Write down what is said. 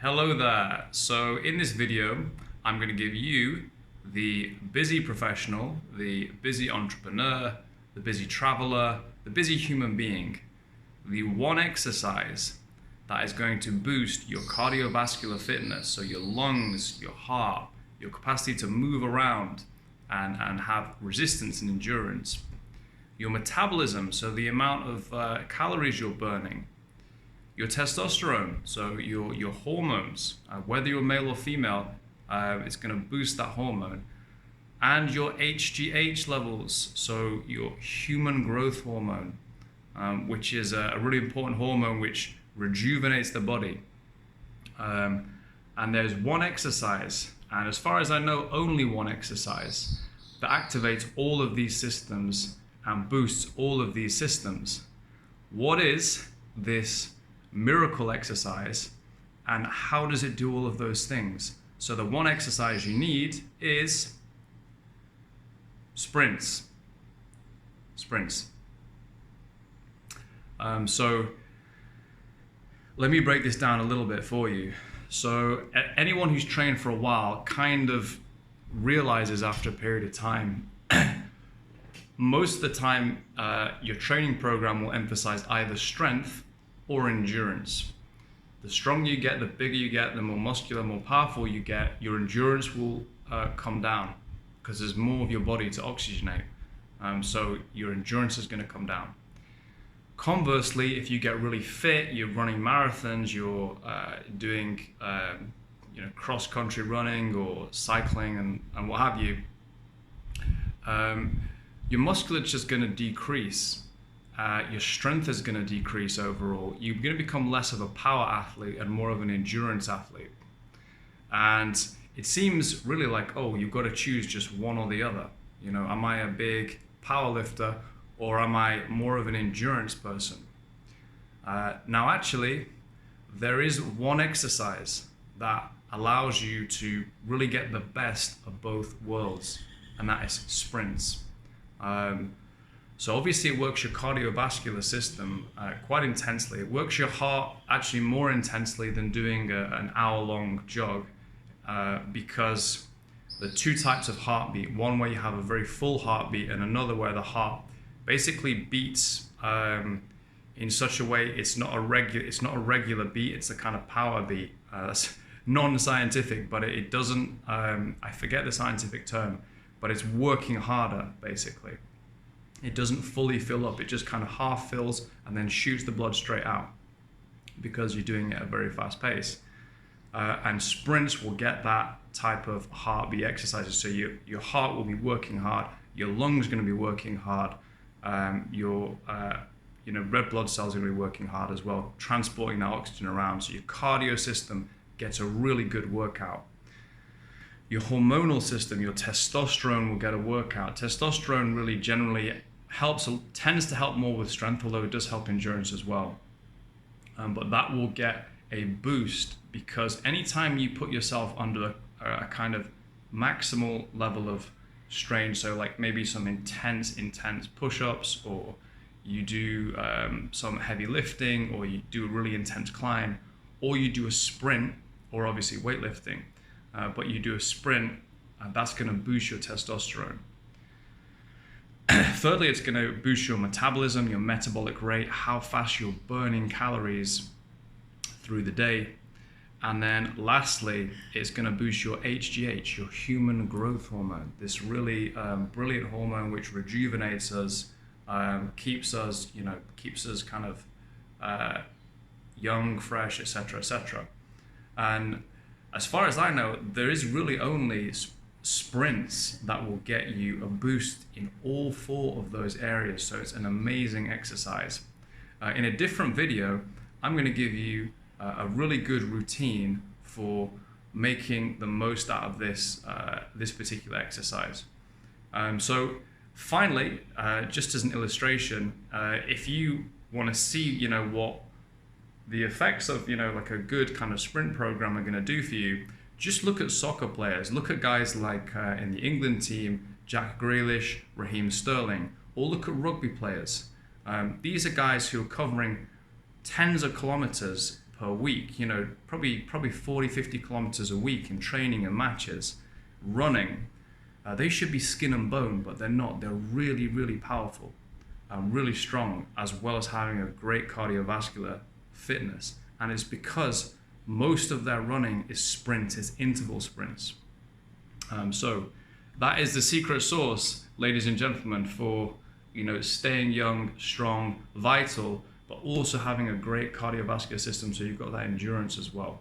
Hello there. So in this video, I'm going to give you, the busy professional, the busy entrepreneur, the busy traveler, the busy human being, the one exercise that is going to boost your cardiovascular fitness, so your lungs, your heart, your capacity to move around and have resistance and endurance, your metabolism, so the amount of calories you're burning, your testosterone, so your hormones, whether you're male or female, it's going to boost that hormone, and your HGH levels, so your human growth hormone, which is a really important hormone which rejuvenates the body. And there's one exercise, and as far as I know, only one exercise that activates all of these systems and boosts all of these systems. What is this miracle exercise, and how does it do all of those things? So the one exercise you need is sprints. So let me break this down a little bit for you. So anyone who's trained for a while kind of realizes after a period of time, most of the time your training program will emphasize either strength or endurance. The stronger you get, the bigger you get, the more muscular, more powerful you get, your endurance will come down because there's more of your body to oxygenate. So your endurance is going to come down. Conversely, if you get really fit, you're running marathons, you're doing cross-country running or cycling and what have you, your musculature is going to decrease. Your strength is going to decrease overall. You're going to become less of a power athlete and more of an endurance athlete. And it seems really like, oh, you've got to choose just one or the other. You know, am I a big power lifter or am I more of an endurance person? Now, actually, there is one exercise that allows you to really get the best of both worlds, and that is sprints. So obviously it works your cardiovascular system quite intensely. It works your heart actually more intensely than doing an hour-long jog, because the two types of heartbeat, one where you have a very full heartbeat and another where the heart basically beats in such a way it's not a regular beat, it's a kind of power beat. That's non-scientific, but it doesn't, I forget the scientific term, but it's working harder basically. It doesn't fully fill up, it just kind of half fills and then shoots the blood straight out because you're doing it at a very fast pace. And sprints will get that type of heartbeat exercises. So your heart will be working hard, your lungs are going to be working hard, your red blood cells are going to be working hard as well, transporting that oxygen around. So your cardio system gets a really good workout. Your hormonal system, your testosterone will get a workout. Testosterone really generally tends to help more with strength, although it does help endurance as well. But that will get a boost because anytime you put yourself under a kind of maximal level of strain, so like maybe some intense push-ups, or you do some heavy lifting, or you do a really intense climb, or you do a sprint, or obviously weightlifting, but you do a sprint, that's going to boost your testosterone. Thirdly, it's going to boost your metabolism, your metabolic rate, how fast you're burning calories through the day. And then lastly, it's going to boost your HGH, your human growth hormone, this really brilliant hormone which rejuvenates us, keeps us kind of young, fresh, etc., etc. And as far as I know, there is really only sprints that will get you a boost in all four of those areas. So it's an amazing exercise. In a different video, I'm going to give you a really good routine for making the most out of this particular exercise. So finally, just as an illustration, if you want to see what the effects of like a good kind of sprint program are going to do for you, just look at soccer players. Look at guys like in the England team, Jack Grealish, Raheem Sterling, or look at rugby players. These are guys who are covering tens of kilometers per week, you know, probably 40, 50 kilometers a week in training and matches, running, they should be skin and bone, but they're not. They're really, really powerful and really strong, as well as having a great cardiovascular fitness. And it's because most of their running is sprints, is interval sprints. So that is the secret sauce, ladies and gentlemen, for, you know, staying young, strong, vital, but also having a great cardiovascular system, so you've got that endurance as well.